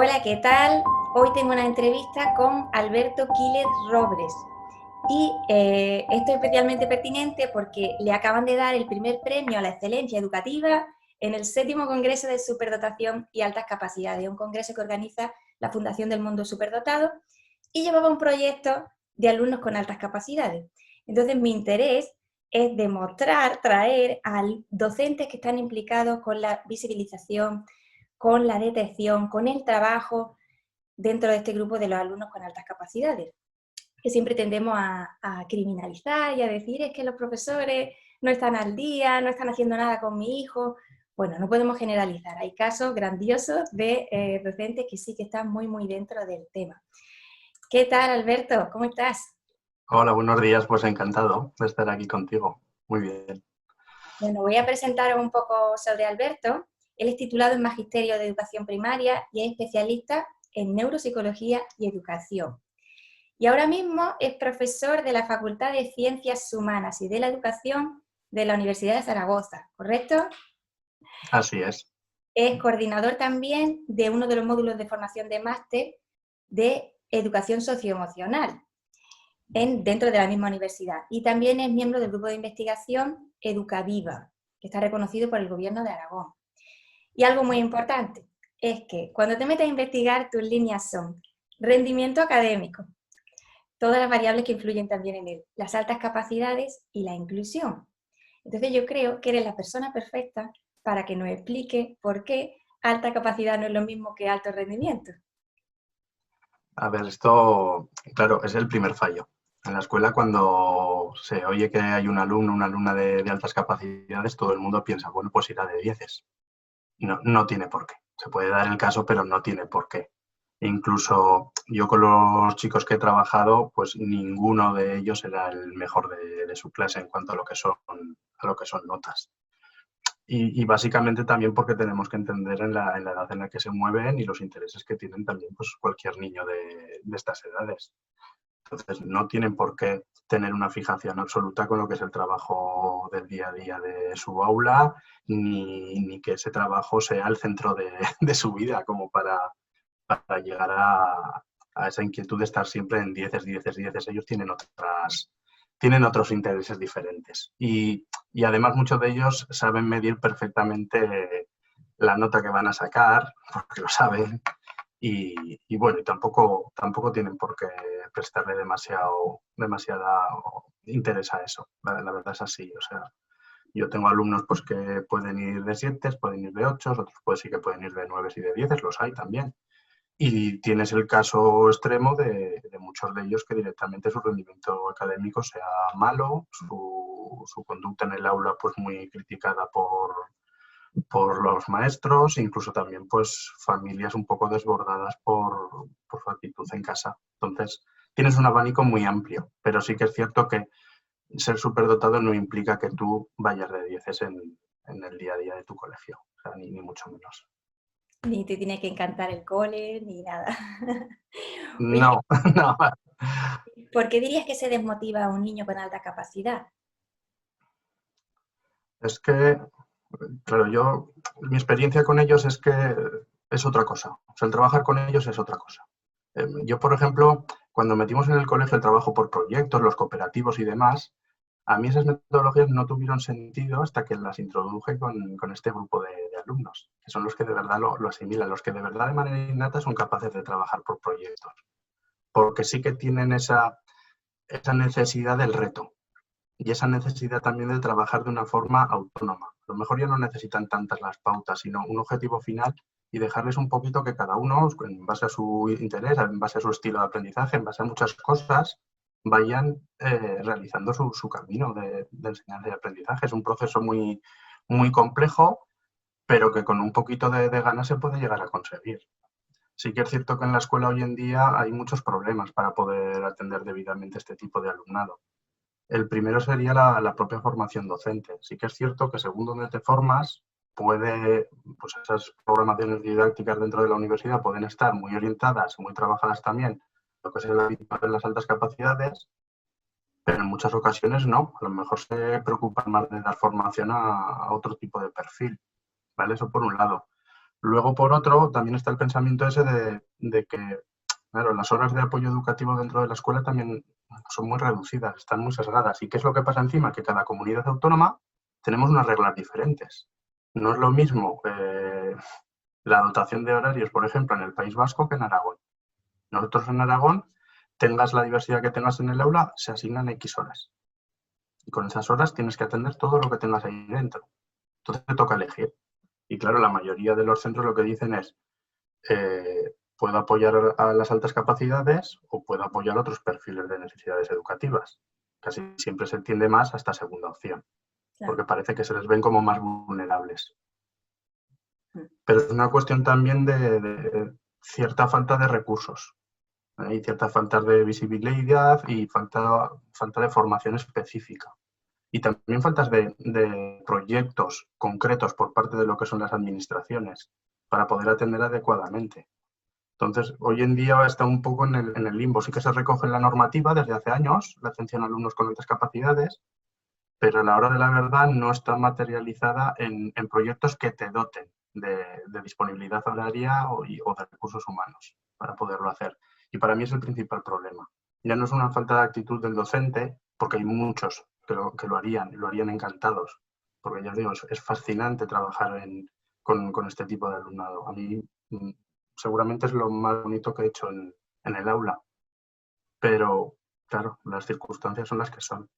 Hola, ¿qué tal? Hoy tengo una entrevista con Alberto Quiles Robres y esto es especialmente pertinente porque le acaban de dar el primer premio a la excelencia educativa en el 7º Congreso de Superdotación y Altas Capacidades, un congreso que organiza la Fundación del Mundo Superdotado, y llevaba un proyecto de alumnos con altas capacidades. Entonces mi interés es demostrar, traer a docentes que están implicados con la visibilización, con la detección, con el trabajo dentro de este grupo de los alumnos con altas capacidades, que siempre tendemos a criminalizar y a decir es que los profesores no están al día, no están haciendo nada con mi hijo. Bueno, no podemos generalizar, hay casos grandiosos de docentes que sí que están muy dentro del tema. ¿Qué tal, Alberto? ¿Cómo estás? Hola, buenos días, pues encantado de estar aquí contigo. Muy bien. Bueno, voy a presentaros un poco sobre Alberto. Él es titulado en Magisterio de Educación Primaria y es especialista en Neuropsicología y Educación. Y ahora mismo es profesor de la Facultad de Ciencias Humanas y de la Educación de la Universidad de Zaragoza, ¿correcto? Así es. Es coordinador también de uno de los módulos de formación de máster de Educación Socioemocional dentro de la misma universidad. Y también es miembro del grupo de investigación Educaviva, que está reconocido por el Gobierno de Aragón. Y algo muy importante es que cuando te metes a investigar, tus líneas son rendimiento académico, todas las variables que influyen también en él, las altas capacidades y la inclusión. Entonces yo creo que eres la persona perfecta para que nos explique por qué alta capacidad no es lo mismo que alto rendimiento. A ver, esto, claro, es el primer fallo. En la escuela, cuando se oye que hay un alumno, una alumna de altas capacidades, todo el mundo piensa, bueno, pues irá de dieces. No, no tiene por qué. Se puede dar el caso, pero no tiene por qué. Incluso yo con los chicos que he trabajado, pues ninguno de ellos era el mejor de su clase en cuanto a lo que son notas. Y básicamente también porque tenemos que entender en la edad en la que se mueven y los intereses que tienen también pues, cualquier niño de estas edades. Entonces, no tienen por qué tener una fijación absoluta con lo que es el trabajo del día a día de su aula, ni que ese trabajo sea el centro de su vida, como para llegar a esa inquietud de estar siempre en dieces, dieces, dieces. Ellos tienen otros intereses diferentes. Y además muchos de ellos saben medir perfectamente la nota que van a sacar, porque lo saben, y bueno, y tampoco tienen por qué prestarle demasiada interés a eso. La verdad es así, o sea, yo tengo alumnos pues que pueden ir de 7, pueden ir de 8, otros pues sí que pueden ir de 9 y de 10, los hay también. Y tienes el caso extremo de muchos de ellos que directamente su rendimiento académico sea malo, su conducta en el aula pues muy criticada por los maestros, incluso también pues familias un poco desbordadas por su actitud en casa. Entonces, tienes un abanico muy amplio, pero sí que es cierto que ser superdotado no implica que tú vayas de dieces en el día a día de tu colegio, o sea, ni mucho menos. Ni te tiene que encantar el cole, ni nada. Oye, No, no. ¿por qué dirías que se desmotiva a un niño con alta capacidad? Es que, claro, mi experiencia con ellos es que es otra cosa. O sea, el trabajar con ellos es otra cosa. Yo, por ejemplo, cuando metimos en el colegio el trabajo por proyectos, los cooperativos y demás, a mí esas metodologías no tuvieron sentido hasta que las introduje con este grupo de alumnos, que son los que de verdad lo asimilan, los que de verdad de manera innata son capaces de trabajar por proyectos, porque sí que tienen esa necesidad del reto y esa necesidad también de trabajar de una forma autónoma. A lo mejor ya no necesitan tantas las pautas, sino un objetivo final y dejarles un poquito que cada uno, en base a su interés, en base a su estilo de aprendizaje, en base a muchas cosas, vayan realizando su camino de enseñanza y aprendizaje. Es un proceso muy complejo, pero que con un poquito de ganas se puede llegar a conseguir. Sí que es cierto que en la escuela hoy en día hay muchos problemas para poder atender debidamente este tipo de alumnado. El primero sería la propia formación docente. Sí que es cierto que según donde te formas, pues esas programaciones didácticas dentro de la universidad pueden estar muy orientadas, muy trabajadas también, lo que es el ámbito de las altas capacidades, pero en muchas ocasiones no. A lo mejor se preocupan más de dar formación a otro tipo de perfil, ¿vale? Eso por un lado. Luego, por otro, también está el pensamiento ese de que, claro, las horas de apoyo educativo dentro de la escuela también son muy reducidas, están muy sesgadas. ¿Y qué es lo que pasa encima? Que cada comunidad autónoma tenemos unas reglas diferentes. No es lo mismo la dotación de horarios, por ejemplo, en el País Vasco que en Aragón. Nosotros en Aragón, tengas la diversidad que tengas en el aula, se asignan X horas. Y con esas horas tienes que atender todo lo que tengas ahí dentro. Entonces te toca elegir. Y claro, la mayoría de los centros lo que dicen es, puedo apoyar a las altas capacidades o puedo apoyar otros perfiles de necesidades educativas. Casi siempre se tiende más a esta segunda opción, Claro. porque parece que se les ven como más vulnerables. Pero es una cuestión también de cierta falta de recursos. Hay cierta falta de visibilidad y falta de formación específica. Y también faltas de proyectos concretos por parte de lo que son las administraciones para poder atender adecuadamente. Entonces, hoy en día está un poco en el limbo. Sí que se recoge en la normativa desde hace años la atención a alumnos con altas capacidades, pero a la hora de la verdad no está materializada en proyectos que te doten de disponibilidad horaria o de recursos humanos para poderlo hacer. Y para mí es el principal problema. Ya no es una falta de actitud del docente, porque hay muchos que lo harían encantados, porque ya os digo, es fascinante trabajar con este tipo de alumnado. A mí seguramente es lo más bonito que he hecho en el aula, pero claro, las circunstancias son las que son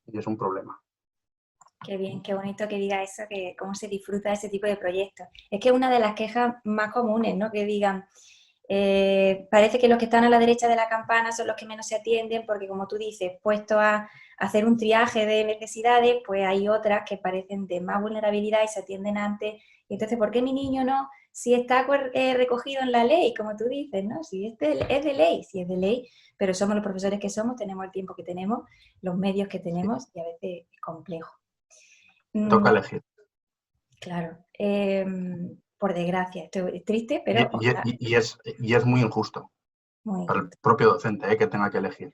y es un problema. Qué bien, qué bonito que diga eso, que cómo se disfruta ese tipo de proyectos. Es que es una de las quejas más comunes, ¿no? Que digan, parece que los que están a la derecha de la campana son los que menos se atienden porque, como tú dices, puesto a hacer un triaje de necesidades, pues hay otras que parecen de más vulnerabilidad y se atienden antes. Y entonces, ¿por qué mi niño no? Si está recogido en la ley, como tú dices, ¿no? Si es de ley, si es de ley, pero somos los profesores que somos, tenemos el tiempo que tenemos, los medios que Sí, tenemos y a veces es complejo. toca elegir. Claro, por desgracia, esto es triste, pero Y es muy injusto muy para el injusto. propio docente que tenga que elegir.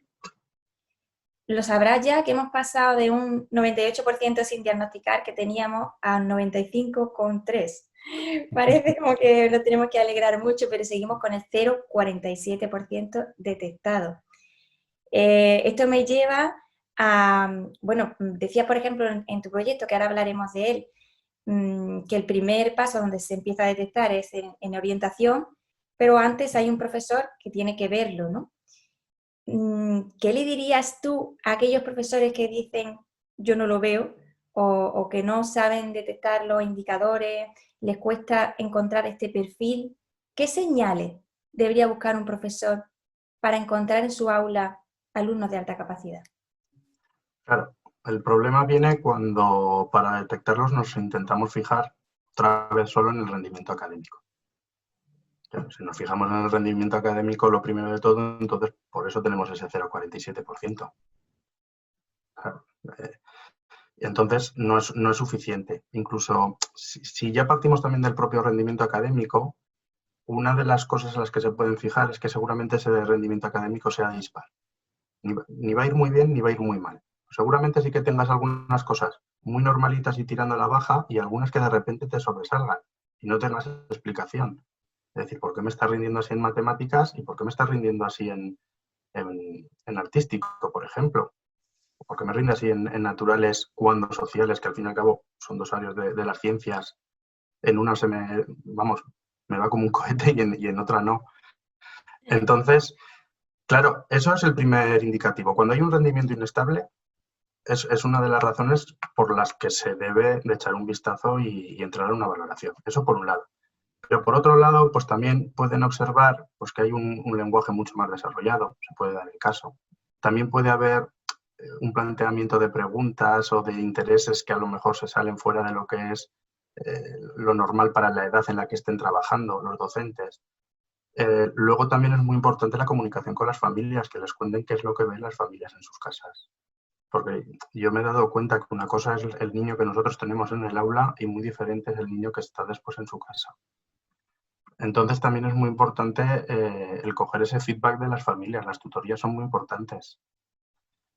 Lo sabrás ya que hemos pasado de un 98% sin diagnosticar que teníamos a 95,3%. Parece como que nos tenemos que alegrar mucho, pero seguimos con el 0,47% detectado. Esto me lleva a, bueno, decías por ejemplo en tu proyecto, que ahora hablaremos de él, que el primer paso donde se empieza a detectar es en orientación, pero antes hay un profesor que tiene que verlo, ¿no? ¿Qué le dirías tú a aquellos profesores que dicen yo no lo veo o que no saben detectar los indicadores, les cuesta encontrar este perfil? ¿Qué señales debería buscar un profesor para encontrar en su aula alumnos de alta capacidad? Claro, el problema viene cuando para detectarlos nos intentamos fijar otra vez solo en el rendimiento académico. Claro, si nos fijamos en el rendimiento académico, lo primero de todo, entonces por eso tenemos ese 0,47%. Claro, entonces no es suficiente. Incluso si ya partimos también del propio rendimiento académico, una de las cosas a las que se pueden fijar es que seguramente ese rendimiento académico sea dispar. Ni va a ir muy bien ni va a ir muy mal. Seguramente sí que tengas algunas cosas muy normalitas y tirando a la baja y algunas que de repente te sobresalgan y no tengas explicación. Es decir, ¿por qué me estás rindiendo así en matemáticas y por qué me estás rindiendo así en artístico, por ejemplo? ¿Por qué me rinde así en naturales cuando sociales, que al fin y al cabo son dos áreas de las ciencias? En una me va como un cohete y en otra no. Entonces, claro, eso es el primer indicativo. Cuando hay un rendimiento inestable, es una de las razones por las que se debe de echar un vistazo y entrar a una valoración. Eso por un lado. Pero por otro lado, pues también pueden observar pues, que hay un lenguaje mucho más desarrollado, se puede dar el caso. También puede haber un planteamiento de preguntas o de intereses que a lo mejor se salen fuera de lo que es lo normal para la edad en la que estén trabajando los docentes. Luego también es muy importante la comunicación con las familias, que les cuenten qué es lo que ven las familias en sus casas. Porque yo me he dado cuenta que una cosa es el niño que nosotros tenemos en el aula y muy diferente es el niño que está después en su casa. Entonces también es muy importante el coger ese feedback de las familias. Las tutorías son muy importantes.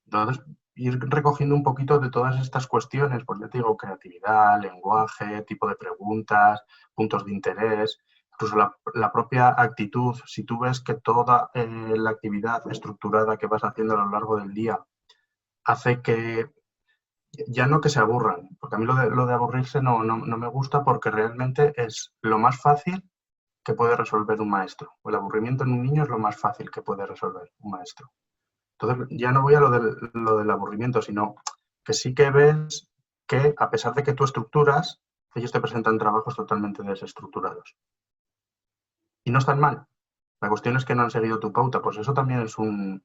Entonces, ir recogiendo un poquito de todas estas cuestiones, pues ya te digo, creatividad, lenguaje, tipo de preguntas, puntos de interés, incluso la propia actitud. Si tú ves que toda la actividad estructurada que vas haciendo a lo largo del día hace que, ya no que se aburran, porque a mí lo de aburrirse no me gusta, porque realmente es lo más fácil que puede resolver un maestro. El aburrimiento en un niño es lo más fácil que puede resolver un maestro. Entonces, ya no voy a lo del aburrimiento, sino que sí que ves que, a pesar de que tú estructuras, ellos te presentan trabajos totalmente desestructurados. Y no están mal. La cuestión es que no han seguido tu pauta. Pues eso también es una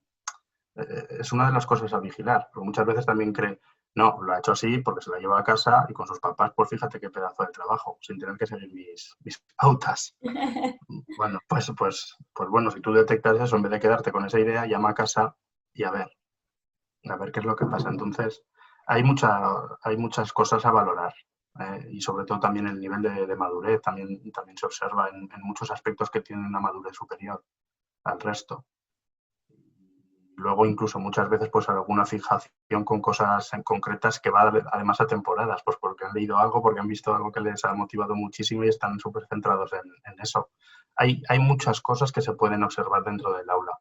de las cosas a vigilar. Porque muchas veces también cree, no, lo ha hecho así porque se la lleva a casa y con sus papás, pues fíjate qué pedazo de trabajo, sin tener que seguir mis pautas. Bueno, pues bueno, si tú detectas eso, en vez de quedarte con esa idea, llama a casa y a ver qué es lo que pasa. Entonces, hay muchas cosas a valorar, y sobre todo también el nivel de madurez, también se observa en muchos aspectos que tienen una madurez superior al resto. Luego, incluso muchas veces, pues alguna fijación con cosas concretas que va además a temporadas, pues porque han leído algo, porque han visto algo que les ha motivado muchísimo y están súper centrados en eso. Hay muchas cosas que se pueden observar dentro del aula,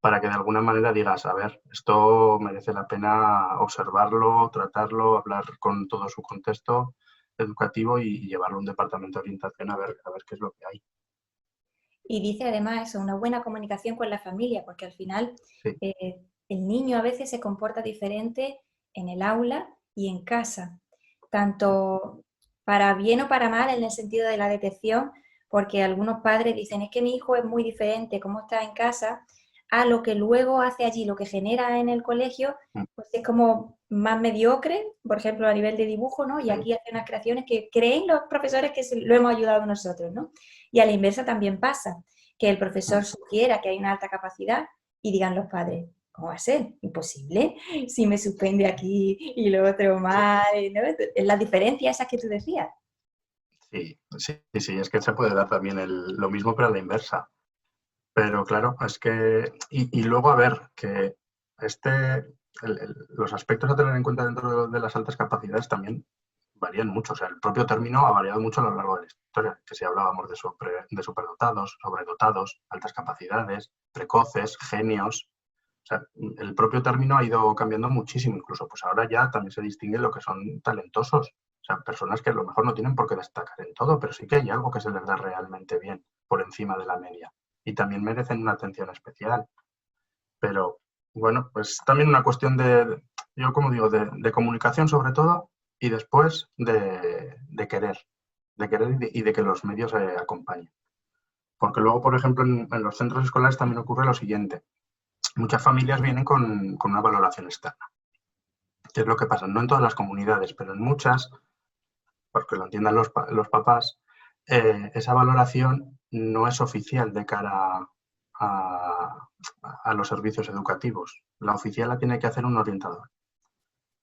para que de alguna manera digas, a ver, esto merece la pena observarlo, tratarlo, hablar con todo su contexto educativo y llevarlo a un departamento de orientación a ver qué es lo que hay. Y dice además eso, una buena comunicación con la familia, porque al final Sí. El niño a veces se comporta diferente en el aula y en casa, tanto para bien o para mal en el sentido de la detección, porque algunos padres dicen, es que mi hijo es muy diferente, cómo está en casa, a lo que luego hace allí, lo que genera en el colegio, pues es como más mediocre, por ejemplo, a nivel de dibujo, ¿no? Y aquí hace unas creaciones que creen los profesores que lo hemos ayudado nosotros, ¿no? Y a la inversa también pasa, que el profesor sugiera que hay una alta capacidad y digan los padres, ¿cómo va a ser? Imposible, si me suspende aquí y lo otro mal, ¿no? Es la diferencia esa que tú decías. Sí, es que se puede dar también lo mismo, pero a la inversa. Pero claro, es que, y luego a ver, que los aspectos a tener en cuenta dentro de las altas capacidades también varían mucho. O sea, el propio término ha variado mucho a lo largo de la historia, que si hablábamos de superdotados, sobredotados, altas capacidades, precoces, genios. O sea, el propio término ha ido cambiando muchísimo. Incluso pues ahora ya también se distingue lo que son talentosos. O sea, personas que a lo mejor no tienen por qué destacar en todo, pero sí que hay algo que se les da realmente bien, por encima de la media. Y también merecen una atención especial. Pero, bueno, pues también una cuestión yo como digo, de comunicación sobre todo, y después de querer y de que los medios acompañen. Porque luego, por ejemplo, en los centros escolares también ocurre lo siguiente. Muchas familias vienen con una valoración externa. ¿Qué es lo que pasa? No en todas las comunidades, pero en muchas, porque lo entiendan los papás, esa valoración no es oficial de cara a los servicios educativos. La oficial la tiene que hacer un orientador.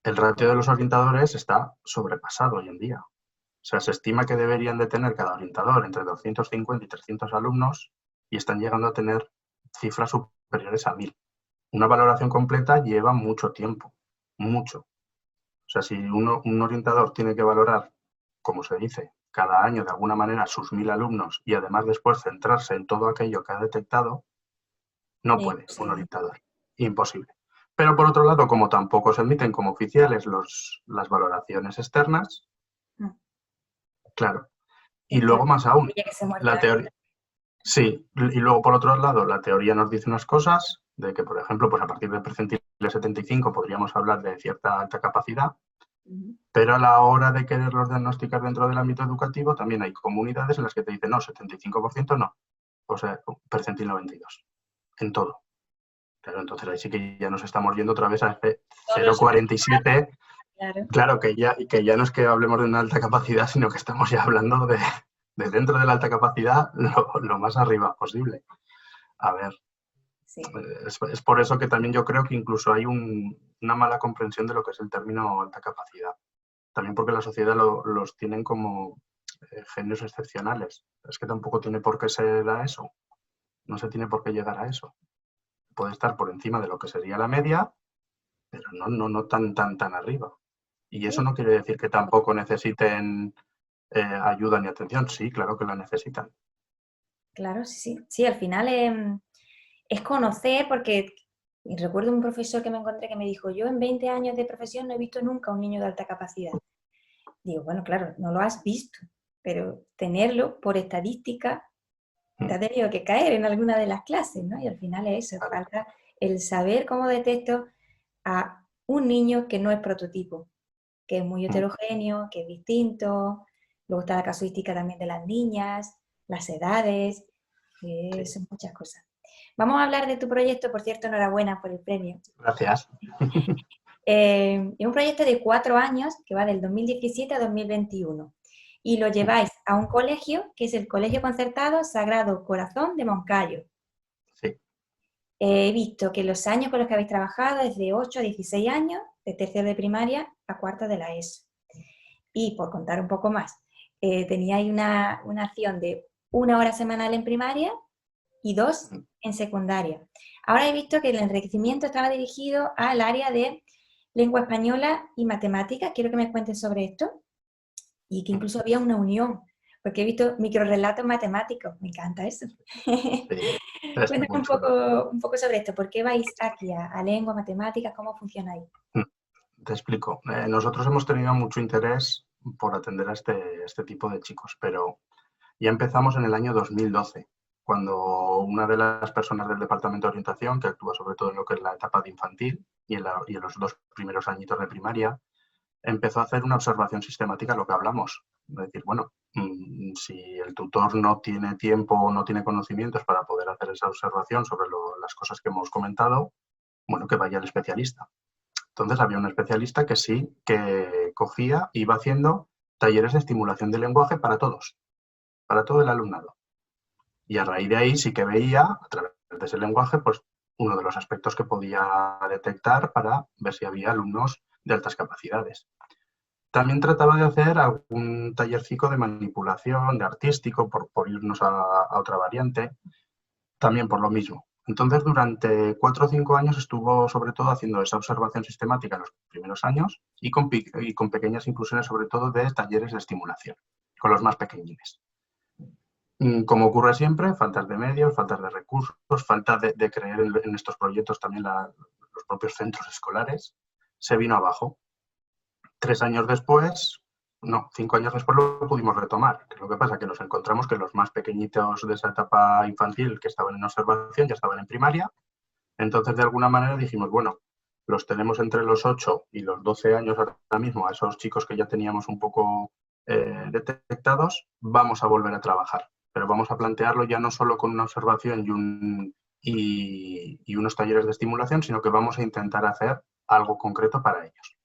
El ratio de los orientadores está sobrepasado hoy en día. O sea, se estima que deberían de tener cada orientador entre 250 y 300 alumnos y están llegando a tener cifras superiores a 1000. Una valoración completa lleva mucho tiempo, mucho. O sea, si un orientador tiene que valorar, como se dice, cada año de alguna manera sus 1000 alumnos y además después centrarse en todo aquello que ha detectado, no puede un orientador. Imposible. Pero por otro lado, como tampoco se admiten como oficiales las valoraciones externas, claro. Y luego más aún, la teoría. Sí, y luego por otro lado, la teoría nos dice unas cosas, de que, por ejemplo, pues a partir del percentil 75 podríamos hablar de cierta alta capacidad, pero a la hora de quererlos diagnosticar dentro del ámbito educativo, también hay comunidades en las que te dicen, no, 75% no, o sea, percentil 92, en todo. Pero entonces ahí sí que ya nos estamos yendo otra vez a ese 0,47. Claro, que ya no es que hablemos de una alta capacidad, sino que estamos ya hablando de dentro de la alta capacidad lo más arriba posible. A ver, sí. Es por eso que también yo creo que incluso hay una mala comprensión de lo que es el término alta capacidad. También porque la sociedad los tienen como genios excepcionales. Es que tampoco tiene por qué se da eso. No se tiene por qué llegar a eso. Puede estar por encima de lo que sería la media, pero no tan arriba. Y eso Sí, no quiere decir que tampoco necesiten ayuda ni atención. Sí, claro que la necesitan. claro, sí, sí. Sí, al final es conocer, porque y recuerdo un profesor que me encontré que me dijo, yo en 20 años de profesión no he visto nunca un niño de alta capacidad. Digo, bueno, claro, no lo has visto, pero tenerlo por estadística te Mm, ha tenido que caer en alguna de las clases, ¿no? Y al final es eso, claro. falta el saber cómo detecto a un niño que no es prototipo, que es muy Mm, heterogéneo, que es distinto. Luego está la casuística también de las niñas, las edades, que sí, son muchas cosas. Vamos a hablar de tu proyecto, por cierto, enhorabuena por el premio. gracias. Es un proyecto de 4 años que va del 2017 a 2021 y lo Mm, lleváis a un colegio que es el Colegio Concertado Sagrado Corazón de Moncayo. sí, He visto que los años con los que habéis trabajado es de 8 a 16 años, de tercero de primaria a cuarto de la ESO. Y por contar un poco más, teníais una acción de 1 hora semanal en primaria y 2 mm, en secundaria. Ahora he visto que el enriquecimiento estaba dirigido al área de lengua española y matemáticas. Quiero que me cuentes sobre esto y que mm, incluso había una unión, porque he visto microrelatos matemáticos. Me encanta eso. sí, está Cuéntame muy chulo. un poco sobre esto. ¿Por qué vais aquí a lengua, matemáticas? ¿Cómo funciona ahí? Mm, te explico. Nosotros hemos tenido mucho interés por atender a este tipo de chicos, pero ya empezamos en el año 2012, cuando una de las personas del Departamento de Orientación, que actúa sobre todo en lo que es la etapa de infantil y en los 2 primeros añitos de primaria, empezó a hacer una observación sistemática de lo que hablamos. Es decir, bueno, si el tutor no tiene tiempo o no tiene conocimientos para poder hacer esa observación sobre las cosas que hemos comentado, bueno, que vaya al especialista. Entonces había un especialista que sí, que cogía, iba haciendo talleres de estimulación del lenguaje para todos, para todo el alumnado. Y a raíz de ahí sí que veía, a través de ese lenguaje, pues uno de los aspectos que podía detectar para ver si había alumnos de altas capacidades. También trataba de hacer algún tallercico de manipulación, de artístico, por irnos a otra variante, también por lo mismo. Entonces, durante 4 o 5 años estuvo sobre todo haciendo esa observación sistemática en los primeros años y con pequeñas inclusiones sobre todo de talleres de estimulación, con los más pequeñines. Como ocurre siempre, faltas de medios, faltas de recursos, falta de creer en estos proyectos también los propios centros escolares, se vino abajo. 3 años después, no, 5 años después lo pudimos retomar. ¿Qué es lo que pasa? Que nos encontramos que los más pequeñitos de esa etapa infantil que estaban en observación ya estaban en primaria. Entonces, de alguna manera dijimos, bueno, los tenemos entre los 8 y los 12 años ahora mismo, a esos chicos que ya teníamos un poco detectados, vamos a volver a trabajar. Pero vamos a plantearlo ya no solo con una observación y unos talleres de estimulación, sino que vamos a intentar hacer algo concreto para ellos.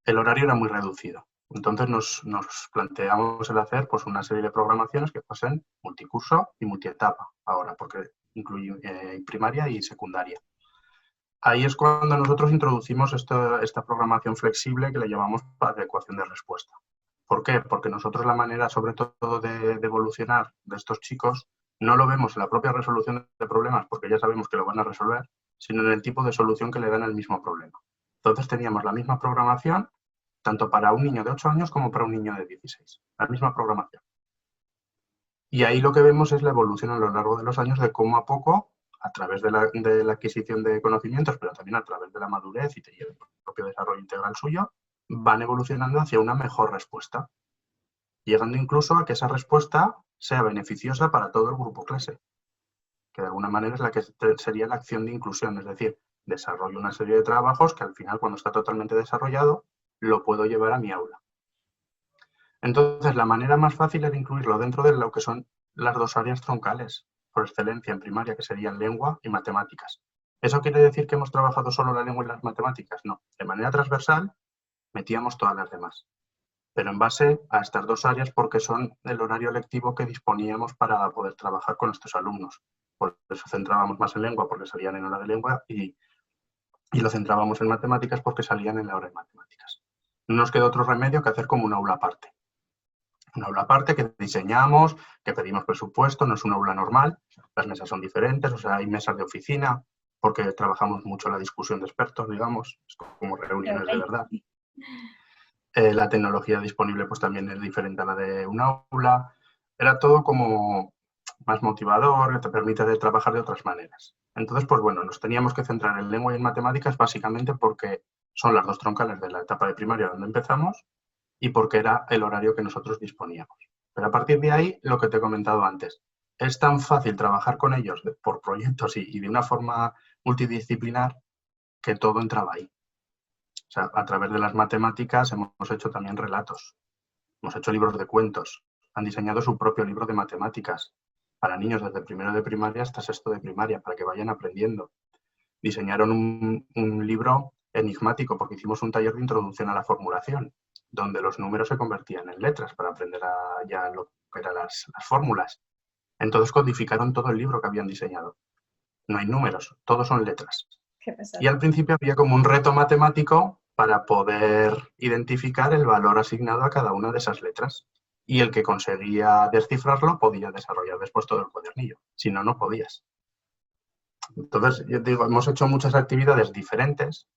El horario era muy reducido. Entonces nos planteamos el hacer pues, una serie de programaciones que fuesen multicurso y multietapa ahora, porque incluye primaria y secundaria. Ahí es cuando nosotros introducimos esta programación flexible que le llamamos adecuación de respuesta. ¿Por qué? Porque nosotros la manera, sobre todo, de evolucionar de estos chicos no lo vemos en la propia resolución de problemas, porque ya sabemos que lo van a resolver, sino en el tipo de solución que le dan al mismo problema. Entonces teníamos la misma programación, tanto para un niño de 8 años como para un niño de 16. La misma programación. Y ahí lo que vemos es la evolución a lo largo de los años de cómo a poco, a través de la adquisición de conocimientos, pero también a través de la madurez y el propio desarrollo integral suyo, van evolucionando hacia una mejor respuesta, llegando incluso a que esa respuesta sea beneficiosa para todo el grupo clase, que de alguna manera es la que sería la acción de inclusión, es decir, desarrollo una serie de trabajos que al final, cuando está totalmente desarrollado, lo puedo llevar a mi aula. Entonces, la manera más fácil es incluirlo dentro de lo que son las 2 áreas troncales por excelencia en primaria, que serían lengua y matemáticas. ¿Eso quiere decir que hemos trabajado solo la lengua y las matemáticas? No. De manera transversal, metíamos todas las demás, pero en base a estas 2 áreas porque son el horario lectivo que disponíamos para poder trabajar con estos alumnos. Por eso centrábamos más en lengua porque salían en hora de lengua y lo centrábamos en matemáticas porque salían en la hora de matemáticas. No nos queda otro remedio que hacer como un aula aparte. Un aula aparte que diseñamos, que pedimos presupuesto, no es un aula normal, las mesas son diferentes, o sea, hay mesas de oficina, porque trabajamos mucho la discusión de expertos, digamos, es como reuniones de verdad. La tecnología disponible pues también es diferente a la de un aula. Era todo como más motivador, que te permite trabajar de otras maneras. Entonces, pues bueno, nos teníamos que centrar en lengua y en matemáticas básicamente porque son las dos troncales de la etapa de primaria donde empezamos y porque era el horario que nosotros disponíamos. Pero a partir de ahí, lo que te he comentado antes, es tan fácil trabajar con ellos por proyectos y de una forma multidisciplinar que todo entraba ahí. O sea, a través de las matemáticas hemos hecho también relatos, hemos hecho libros de cuentos, han diseñado su propio libro de matemáticas para niños desde primero de primaria hasta sexto de primaria, para que vayan aprendiendo. Diseñaron un libro enigmático porque hicimos un taller de introducción a la formulación, donde los números se convertían en letras para aprender ya lo que eran las fórmulas. Entonces codificaron todo el libro que habían diseñado. No hay números, todos son letras. Y al principio había como un reto matemático para poder identificar el valor asignado a cada una de esas letras. Y el que conseguía descifrarlo podía desarrollar después todo el cuadernillo. Si no, no podías. Entonces, yo digo, hemos hecho muchas actividades diferentes.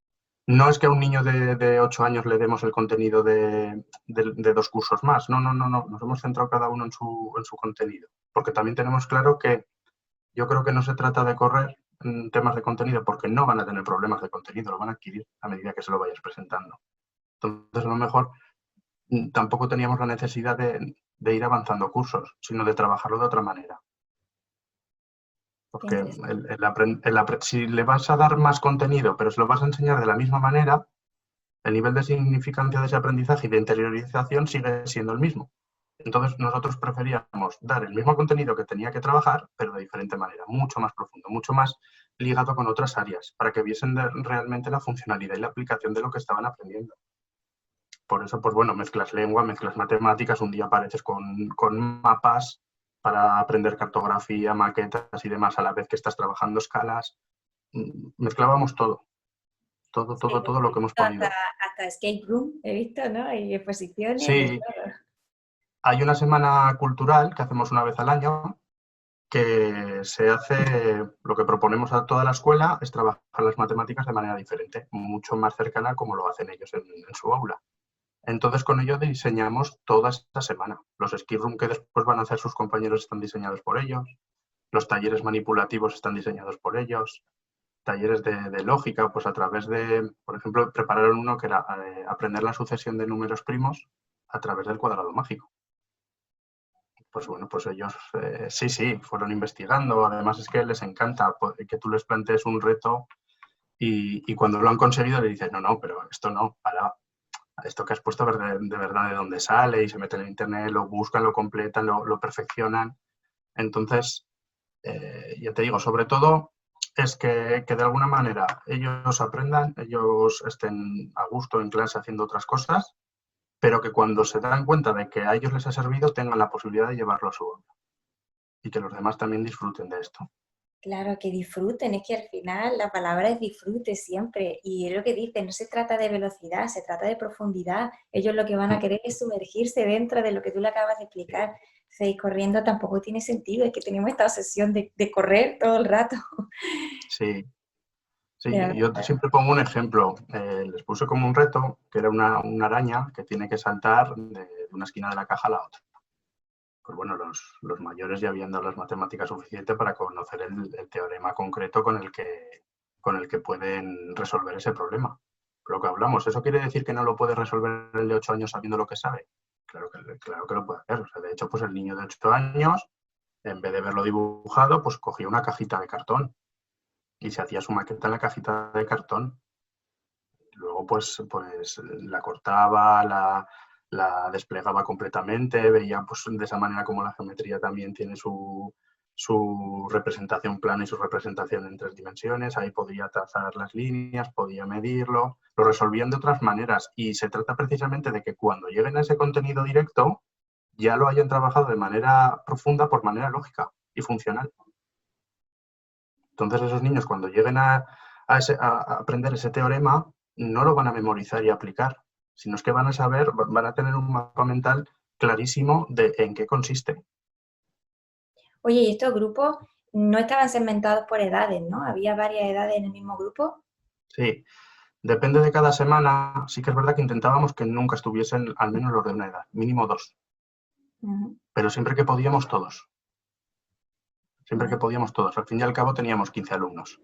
No es que a un niño de 8 años le demos el contenido de 2 cursos más. No. Nos hemos centrado cada uno en su contenido. Porque también tenemos claro que yo creo que no se trata de correr temas de contenido porque no van a tener problemas de contenido, lo van a adquirir a medida que se lo vayas presentando. Entonces, a lo mejor tampoco teníamos la necesidad de ir avanzando cursos, sino de trabajarlo de otra manera. Porque si le vas a dar más contenido, pero se lo vas a enseñar de la misma manera, el nivel de significancia de ese aprendizaje y de interiorización sigue siendo el mismo. Entonces, nosotros preferíamos dar el mismo contenido que tenía que trabajar, pero de diferente manera, mucho más profundo, mucho más ligado con otras áreas, para que viesen realmente la funcionalidad y la aplicación de lo que estaban aprendiendo. Por eso, pues bueno, mezclas lengua, mezclas matemáticas, un día apareces con mapas para aprender cartografía, maquetas y demás, a la vez que estás trabajando escalas. Mezclábamos todo. Todo lo que hemos podido. Hasta escape room he visto, ¿no? Y exposiciones. Sí. Hay una semana cultural que hacemos una vez al año que se hace, lo que proponemos a toda la escuela es trabajar las matemáticas de manera diferente, mucho más cercana como lo hacen ellos en su aula. Entonces, con ello diseñamos toda esta semana. Los escape room que después van a hacer sus compañeros están diseñados por ellos, los talleres manipulativos están diseñados por ellos, talleres de lógica, pues a través de, por ejemplo, prepararon uno que era aprender la sucesión de números primos a través del cuadrado mágico. Pues bueno, pues ellos sí, fueron investigando. Además es que les encanta que tú les plantees un reto y cuando lo han conseguido le dices, no, pero esto no, para esto que has puesto de verdad de dónde sale y se meten en internet, lo buscan, lo completan, lo perfeccionan. Entonces, ya te digo, sobre todo es que de alguna manera ellos aprendan, ellos estén a gusto en clase haciendo otras cosas, pero que cuando se dan cuenta de que a ellos les ha servido tengan la posibilidad de llevarlo a su aula y que los demás también disfruten de esto. Claro, que disfruten, es que al final la palabra es disfrute siempre y es lo que dicen, no se trata de velocidad, se trata de profundidad. Ellos lo que van a querer es sumergirse dentro de lo que tú le acabas de explicar. Seguir corriendo tampoco tiene sentido, es que tenemos esta obsesión de correr todo el rato. Sí, yo siempre pongo un ejemplo. Les puse como un reto que era una araña que tiene que saltar de una esquina de la caja a la otra. Pues bueno, los mayores ya habían dado las matemáticas suficientes para conocer el teorema concreto con el que pueden resolver ese problema. Lo que hablamos, ¿eso quiere decir que no lo puede resolver el de 8 años sabiendo lo que sabe? Claro que lo puede hacer. O sea, de hecho, pues el niño de 8 años, en vez de verlo dibujado, pues cogía una cajita de cartón y se hacía su maqueta en la cajita de cartón. Luego, pues la cortaba, la desplegaba completamente, veía pues, de esa manera como la geometría también tiene su representación plana y su representación en 3 dimensiones. Ahí podía trazar las líneas, podía medirlo, lo resolvían de otras maneras. Y se trata precisamente de que cuando lleguen a ese contenido directo, ya lo hayan trabajado de manera profunda por manera lógica y funcional. Entonces, esos niños cuando lleguen a aprender ese teorema, no lo van a memorizar y aplicar, sino es que van a saber, van a tener un mapa mental clarísimo de en qué consiste. Oye, ¿y estos grupos no estaban segmentados por edades, ¿no? Había varias edades en el mismo grupo. Sí, depende de cada semana. Sí que es verdad que intentábamos que nunca estuviesen al menos los de una edad, mínimo 2, Ujú, pero siempre que podíamos todos. Siempre que vale. podíamos todos. Al fin y al cabo teníamos 15 alumnos.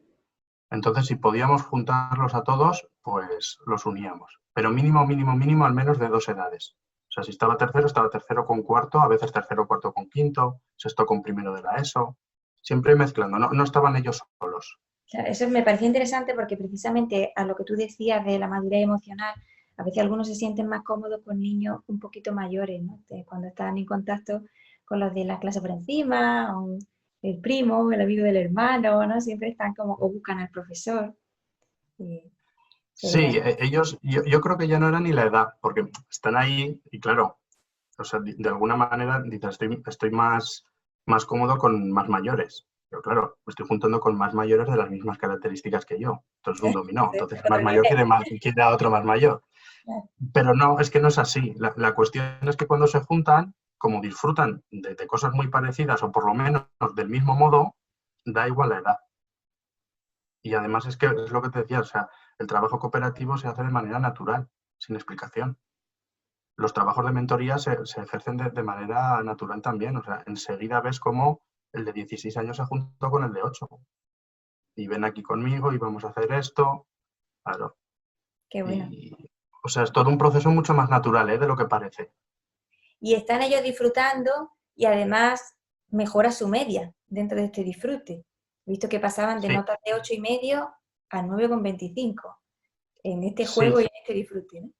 Entonces, si podíamos juntarlos a todos, pues los uníamos. Pero mínimo, mínimo, mínimo, al menos de 2 edades. O sea, si estaba tercero con cuarto, a veces tercero, cuarto con quinto, sexto con primero de la ESO. Siempre mezclando, no estaban ellos solos. Claro, eso me parecía interesante porque precisamente a lo que tú decías de la madurez emocional, a veces algunos se sienten más cómodos con niños un poquito mayores, ¿no? Cuando están en contacto con los de la clase por encima, o el primo, el amigo del hermano, ¿no? Siempre están como, o buscan al profesor. Y, pero Sí, bueno, ellos, yo creo que ya no era ni la edad, porque están ahí y claro, o sea, de alguna manera dices, estoy más cómodo con más mayores. Pero claro, me estoy juntando con más mayores de las mismas características que yo. Entonces es un dominó. entonces, Entonces el más otro mayor nivel. quiere a otro más mayor. Claro. Pero no, es que no es así. La cuestión es que cuando se juntan, como disfrutan de cosas muy parecidas o por lo menos del mismo modo, da igual la edad. Y además es que es lo que te decía, o sea, el trabajo cooperativo se hace de manera natural, sin explicación. Los trabajos de mentoría se ejercen de manera natural también. O sea, enseguida ves cómo el de 16 años se juntó con el de 8. Y ven aquí conmigo y vamos a hacer esto. Claro. Qué bueno. Y, o sea, es todo un proceso mucho más natural, ¿eh? De lo que parece. Y están ellos disfrutando y además mejora su media dentro de este disfrute. He visto que pasaban de Sí, notas de 8,5 a 9,25 en este sí, juego y en este disfrute, ¿no?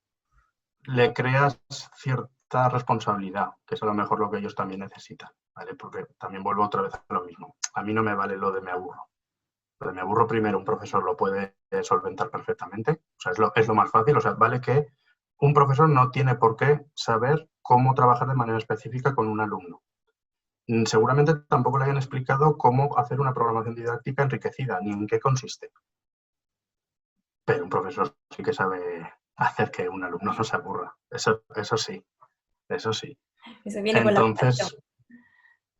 le creas cierta responsabilidad, que es a lo mejor lo que ellos también necesitan, ¿vale? Porque también vuelvo otra vez a lo mismo. A mí no me vale lo de me aburro. Lo de me aburro primero un profesor lo puede solventar perfectamente, o sea, es lo más fácil, o sea, vale que un profesor no tiene por qué saber cómo trabajar de manera específica con un alumno. Seguramente tampoco le hayan explicado cómo hacer una programación didáctica enriquecida, ni en qué consiste. Pero un profesor sí que sabe hacer que un alumno no se aburra. Eso sí, eso sí. Eso viene con la Entonces, formación.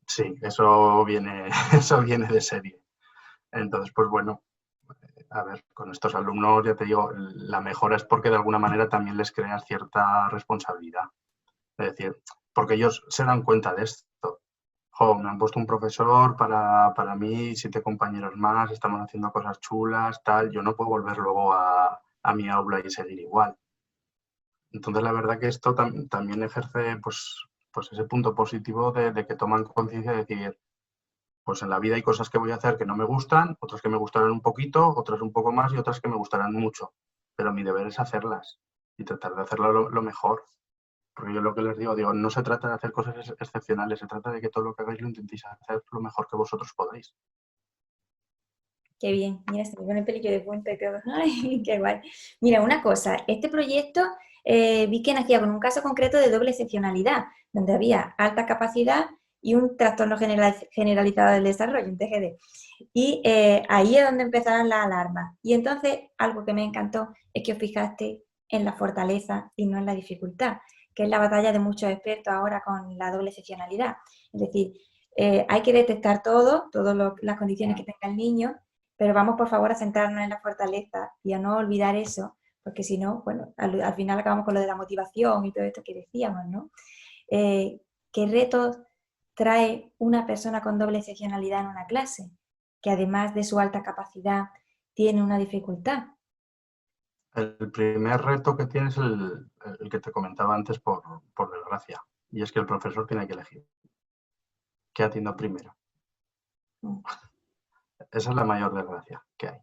sí, eso viene, eso viene de serie. Entonces, pues bueno, a ver, con estos alumnos, ya te digo, la mejora es porque de alguna manera también les creas cierta responsabilidad. Es decir, porque ellos se dan cuenta de esto. Jo, me han puesto un profesor para mí, 7 compañeros más, estamos haciendo cosas chulas, tal. Yo no puedo volver luego a mi aula y seguir igual. Entonces, la verdad que esto también ejerce pues ese punto positivo de que toman conciencia de decir, pues en la vida hay cosas que voy a hacer que no me gustan, otras que me gustarán un poquito, otras un poco más y otras que me gustarán mucho. Pero mi deber es hacerlas y tratar de hacerlo lo mejor. Porque yo lo que les digo, no se trata de hacer cosas excepcionales, se trata de que todo lo que hagáis lo intentéis hacer lo mejor que vosotros podáis. Qué bien, mira, se me pone el pelillo de punta y todo. Ay, qué guay. Mira, una cosa, este proyecto vi que nacía con un caso concreto de doble excepcionalidad, donde había alta capacidad y un trastorno generalizado del desarrollo, un TGD. Y ahí es donde empezaron las alarmas. Y entonces, algo que me encantó es que os fijaste en la fortaleza y no en la dificultad, que es la batalla de muchos expertos ahora con la doble excepcionalidad. Es decir, hay que detectar todas las condiciones que tenga el niño, pero vamos por favor a centrarnos en la fortaleza y a no olvidar eso, porque si no, bueno, al final acabamos con lo de la motivación y todo esto que decíamos, ¿no? ¿Qué retos trae una persona con doble excepcionalidad en una clase? Que además de su alta capacidad, tiene una dificultad. El primer reto que tienes es el que te comentaba antes por desgracia, y es que el profesor tiene que elegir qué atiendo primero. Mm. Esa es la mayor desgracia que hay.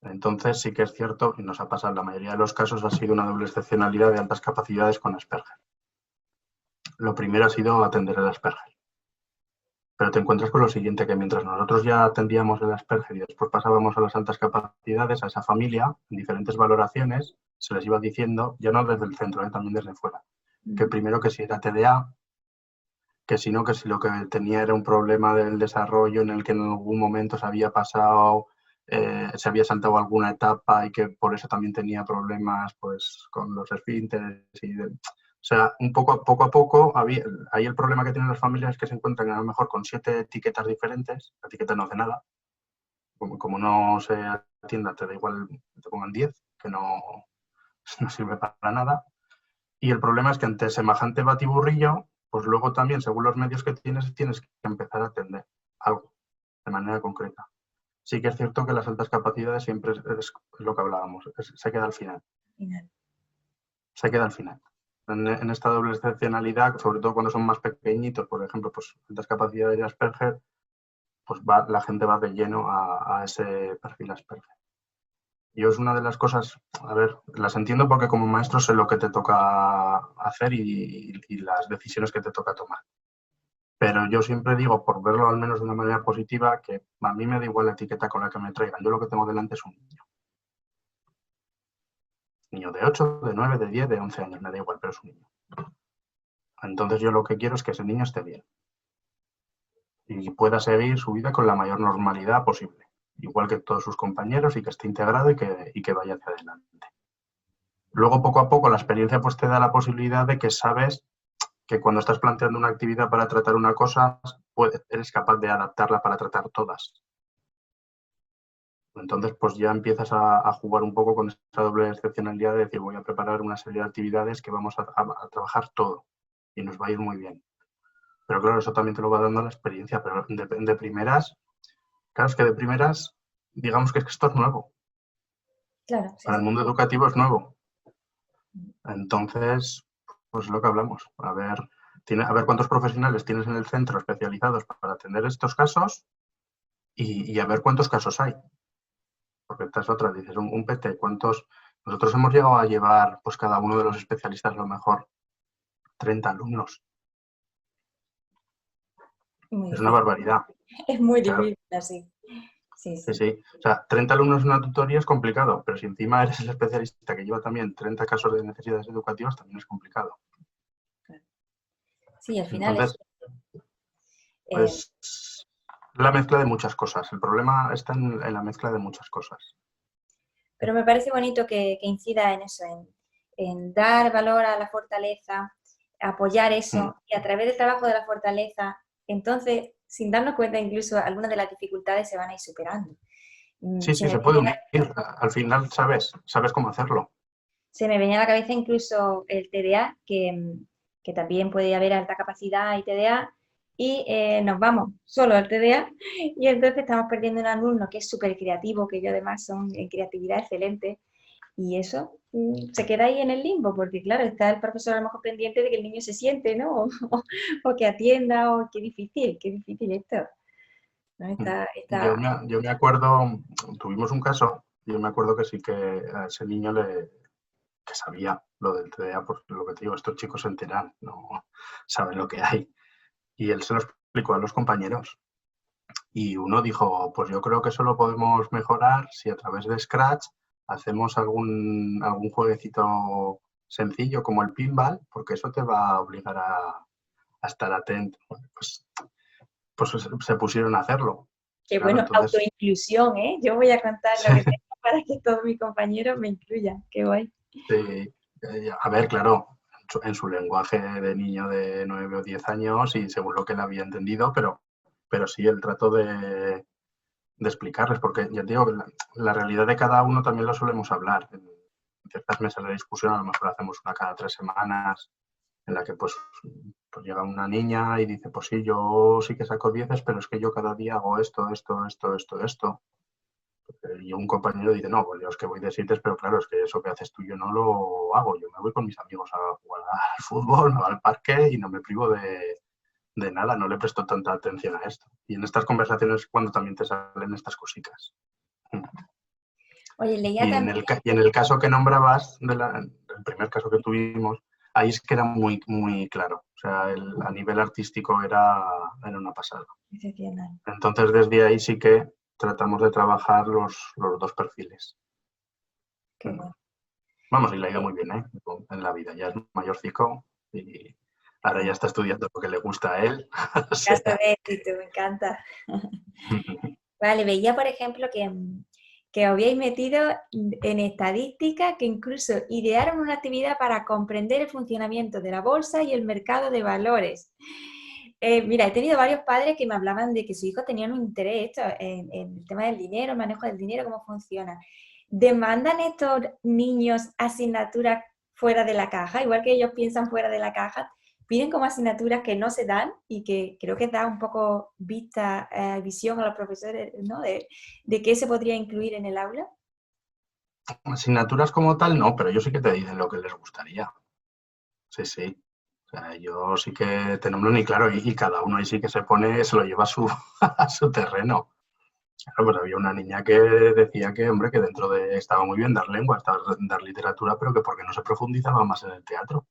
Entonces sí que es cierto, y nos ha pasado en la mayoría de los casos, ha sido una doble excepcionalidad de altas capacidades con Asperger. Lo primero ha sido atender el Asperger. Pero te encuentras con lo siguiente, que mientras nosotros ya atendíamos el Asperger y después pasábamos a las altas capacidades, a esa familia, en diferentes valoraciones, se les iba diciendo, ya no desde el centro, también desde fuera, que primero que si era TDA, que si no, que si lo que tenía era un problema del desarrollo en el que en algún momento se había pasado, se había saltado alguna etapa y que por eso también tenía problemas pues con los esfínteres y sea, poco a poco, ahí el problema que tienen las familias es que se encuentran a lo mejor con 7 etiquetas diferentes, la etiqueta no hace nada, como no se atienda, te da igual que te pongan 10, que no sirve para nada. Y el problema es que ante semejante batiburrillo, pues luego también, según los medios que tienes que empezar a atender algo de manera concreta. Sí que es cierto que las altas capacidades siempre es lo que hablábamos, se queda al final. Se queda al final. En esta doble excepcionalidad, sobre todo cuando son más pequeñitos, por ejemplo, pues altas capacidades de Asperger, pues la gente va de lleno a ese perfil Asperger. Yo es una de las cosas, a ver, las entiendo porque como maestro sé lo que te toca hacer y las decisiones que te toca tomar. Pero yo siempre digo, por verlo al menos de una manera positiva, que a mí me da igual la etiqueta con la que me traigan. Yo lo que tengo delante es un niño. Niño de 8, de 9, de 10, de 11 años, me da igual, pero es un niño. Entonces yo lo que quiero es que ese niño esté bien y pueda seguir su vida con la mayor normalidad posible, igual que todos sus compañeros, y que esté integrado y que vaya hacia adelante. Luego, poco a poco, la experiencia pues te da la posibilidad de que sabes que cuando estás planteando una actividad para tratar una cosa, eres capaz de adaptarla para tratar todas. Entonces, pues ya empiezas a jugar un poco con esa doble excepcionalidad de decir, voy a preparar una serie de actividades que vamos a trabajar todo y nos va a ir muy bien. Pero claro, eso también te lo va dando la experiencia, pero de primeras, claro, es que de primeras, digamos que esto es nuevo. Claro, sí, Para el mundo educativo es nuevo. Entonces, pues lo que hablamos, a ver cuántos profesionales tienes en el centro especializados para atender estos casos y a ver cuántos casos hay. Porque esta es otra, dices, un PT, ¿cuántos? Nosotros hemos llegado a llevar, pues cada uno de los especialistas, a lo mejor, 30 alumnos. muy Es una difícil. barbaridad. Es muy Claro. difícil así. Sí, Sí, sí. sí. O sea, 30 alumnos en una tutoría es complicado, pero si encima eres el especialista que lleva también 30 casos de necesidades educativas, también es complicado. Sí, al final es... Entonces, pues la mezcla de muchas cosas. El problema está en la mezcla de muchas cosas. Pero me parece bonito que incida en eso, en dar valor a la fortaleza, apoyar eso, y a través del trabajo de la fortaleza, entonces, sin darnos cuenta, incluso algunas de las dificultades se van a ir superando. Sí, Se sí, me se puede venía, unir. Al final sabes cómo hacerlo. se me venía a la cabeza incluso el TDA, que también puede haber alta capacidad y TDA, y nos vamos solo al TDA, y entonces estamos perdiendo un alumno que es súper creativo, que yo además son en creatividad excelentes, y eso se queda ahí en el limbo, porque claro, está el profesor a lo mejor pendiente de que el niño se siente, ¿no? O que atienda, o qué difícil esto. ¿No? Yo me acuerdo, tuvimos un caso, yo me acuerdo que sí que a ese niño que sabía lo del TDA, por lo que te digo, estos chicos se enteran, no saben lo que hay. Y él se lo explicó a los compañeros. Y uno dijo, pues yo creo que eso lo podemos mejorar si a través de Scratch hacemos algún jueguecito sencillo como el pinball, porque eso te va a obligar a estar atento. Bueno, pues se pusieron a hacerlo. Qué Claro, bueno, entonces, autoinclusión, ¿eh? Yo voy a contar lo que tengo para que todos mis compañeros me incluyan. Qué guay. a ver, claro, en su lenguaje de niño de 9 o 10 años y según lo que él había entendido, pero sí el trato de explicarles, porque ya te digo que la realidad de cada uno también lo solemos hablar. En ciertas mesas de discusión a lo mejor hacemos una cada 3 semanas en la que pues llega una niña y dice, pues sí, yo sí que saco 10, pero es que yo cada día hago esto. Y un compañero dice, no, pues yo es que voy de 7, pero claro, es que eso que haces tú yo no lo hago. Yo me voy con mis amigos a jugar al fútbol, me voy al parque y no me privo de nada, no le presto tanta atención a esto. Y en estas conversaciones es cuando también te salen estas cositas. Oye, leía Y también... en el caso que nombrabas, el primer caso que tuvimos, ahí es que era muy, muy claro. O sea, a nivel artístico era una pasada. Excepcional. Entonces, desde ahí sí que tratamos de trabajar los dos perfiles. Qué bueno. Vamos, y le ha ido muy bien, ¿eh? En la vida. Ya es mayorcico y ahora ya está estudiando lo que le gusta a él. O Caso sea. de éxito, me encanta. Vale, veía, por ejemplo, que os habíais metido en estadística, que incluso idearon una actividad para comprender el funcionamiento de la bolsa y el mercado de valores. Mira, he tenido varios padres que me hablaban de que sus hijos tenían un interés en el tema del dinero, el manejo del dinero, cómo funciona. ¿Demandan estos niños asignaturas fuera de la caja? Igual que ellos piensan fuera de la caja, piden como asignaturas que no se dan y que creo que da un poco visión a los profesores, ¿no? De qué se podría incluir en el aula. Asignaturas como tal, no, pero ellos sí que te dicen lo que les gustaría. Sí, sí. O sea, yo sí que te nombro y claro, y cada uno ahí sí que se pone, se lo lleva a su, a su terreno. Claro, pues había una niña que decía que, hombre, que dentro de, estaba muy bien dar lengua, dar literatura, pero que porque no se profundizaba más en el teatro.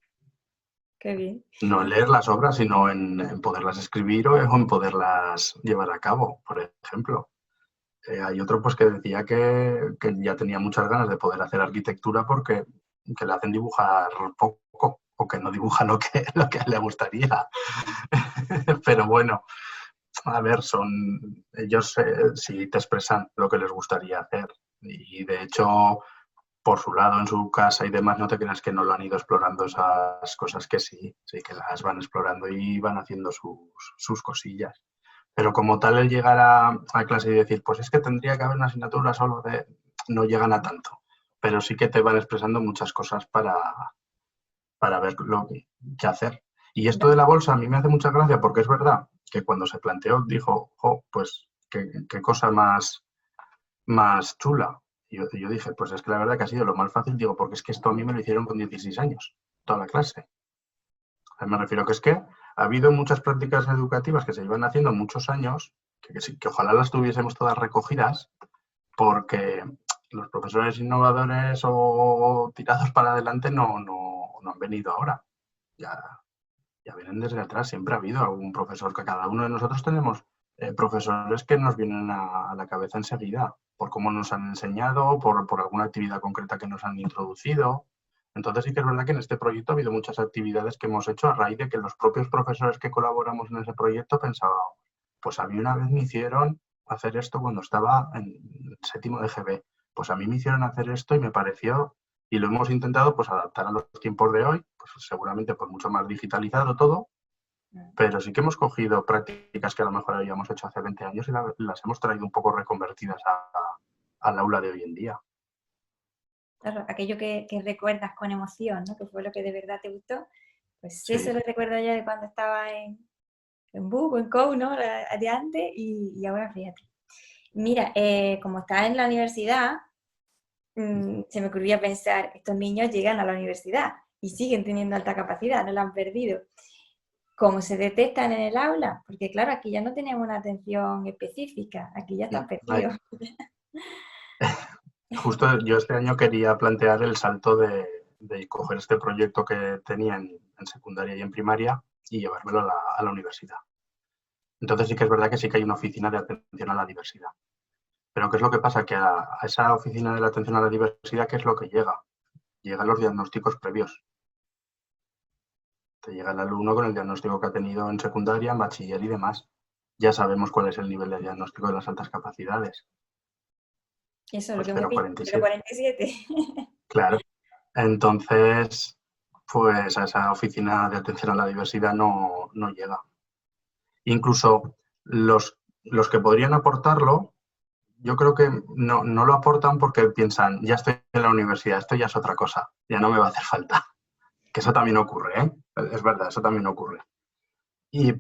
Qué bien. No en leer las obras, sino en poderlas escribir o en poderlas llevar a cabo, por ejemplo. Hay otro pues que decía que ya tenía muchas ganas de poder hacer arquitectura porque que le hacen dibujar poco o que no dibuja lo que le gustaría. Pero bueno, a ver, ellos sí te expresan lo que les gustaría hacer y de hecho por su lado en su casa y demás no te creas que no lo han ido explorando esas cosas que sí que las van explorando y van haciendo sus cosillas. Pero como tal el llegar a clase y decir, pues es que tendría que haber una asignatura solo de... no llegan a tanto, pero sí que te van expresando muchas cosas para ver lo que hacer. Y esto de la bolsa a mí me hace mucha gracia porque es verdad que cuando se planteó dijo, oh, pues qué cosa más chula. Y yo dije, pues es que la verdad que ha sido lo más fácil, digo, porque es que esto a mí me lo hicieron con 16 años, toda la clase. Me refiero que es que ha habido muchas prácticas educativas que se llevan haciendo muchos años, que ojalá las tuviésemos todas recogidas, porque los profesores innovadores o tirados para adelante no han venido ahora. Ya vienen desde atrás, siempre ha habido algún profesor, que cada uno de nosotros tenemos profesores que nos vienen a la cabeza enseguida, por cómo nos han enseñado, por alguna actividad concreta que nos han introducido. Entonces sí que es verdad que en este proyecto ha habido muchas actividades que hemos hecho a raíz de que los propios profesores que colaboramos en ese proyecto pensábamos, pues a mí una vez me hicieron hacer esto cuando estaba en séptimo de GB, pues a mí me hicieron hacer esto y me pareció, y lo hemos intentado pues adaptar a los tiempos de hoy, pues seguramente pues mucho más digitalizado todo, pero sí que hemos cogido prácticas que a lo mejor habíamos hecho hace 20 años y las hemos traído un poco reconvertidas al aula de hoy en día. Claro, aquello que recuerdas con emoción, ¿no? Que fue lo que de verdad te gustó. Pues Sí. eso lo recuerdo yo de cuando estaba en Book, en COU, ¿no? De antes y ahora fíjate. Mira, como estás en la universidad, se me ocurría pensar, estos niños llegan a la universidad y siguen teniendo alta capacidad, no la han perdido. ¿Cómo se detectan en el aula? Porque claro, aquí ya no tenemos una atención específica, aquí ya están perdidos. Justo yo este año quería plantear el salto de coger este proyecto que tenía en secundaria y en primaria y llevármelo a la universidad. Entonces sí que es verdad que sí que hay una oficina de atención a la diversidad. Pero ¿qué es lo que pasa? Que a esa oficina de la atención a la diversidad, ¿qué es lo que llega? Llegan los diagnósticos previos. Te llega el alumno con el diagnóstico que ha tenido en secundaria, en bachiller y demás. Ya sabemos cuál es el nivel de diagnóstico de las altas capacidades. Eso es lo Pues que hemos dicho, 0,47. Claro. Entonces, pues a esa oficina de atención a la diversidad no llega. Incluso los que podrían aportarlo, yo creo que no lo aportan porque piensan, ya estoy en la universidad, esto ya es otra cosa, ya no me va a hacer falta. Que eso también ocurre, ¿eh? Es verdad, eso también ocurre.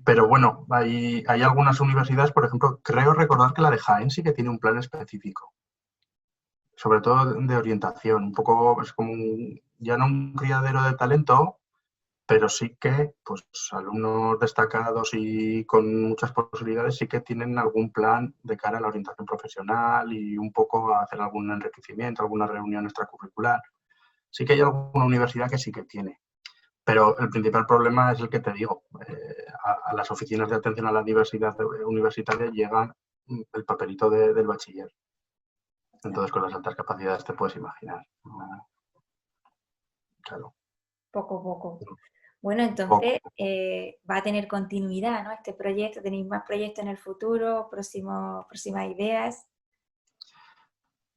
Pero bueno, hay algunas universidades, por ejemplo, creo recordar que la de Jaén sí que tiene un plan específico, sobre todo de orientación, un poco es como ya no un criadero de talento, pero sí que pues alumnos destacados y con muchas posibilidades sí que tienen algún plan de cara a la orientación profesional y un poco a hacer algún enriquecimiento, alguna reunión extracurricular. Sí que hay alguna universidad que sí que tiene. Pero el principal problema es el que te digo. A las oficinas de atención a la diversidad universitaria llega el papelito del bachiller. Entonces, con las altas capacidades te puedes imaginar. Claro. Poco a poco. Bueno, entonces va a tener continuidad, ¿no? Este proyecto, ¿tenéis más proyectos en el futuro, próximas ideas?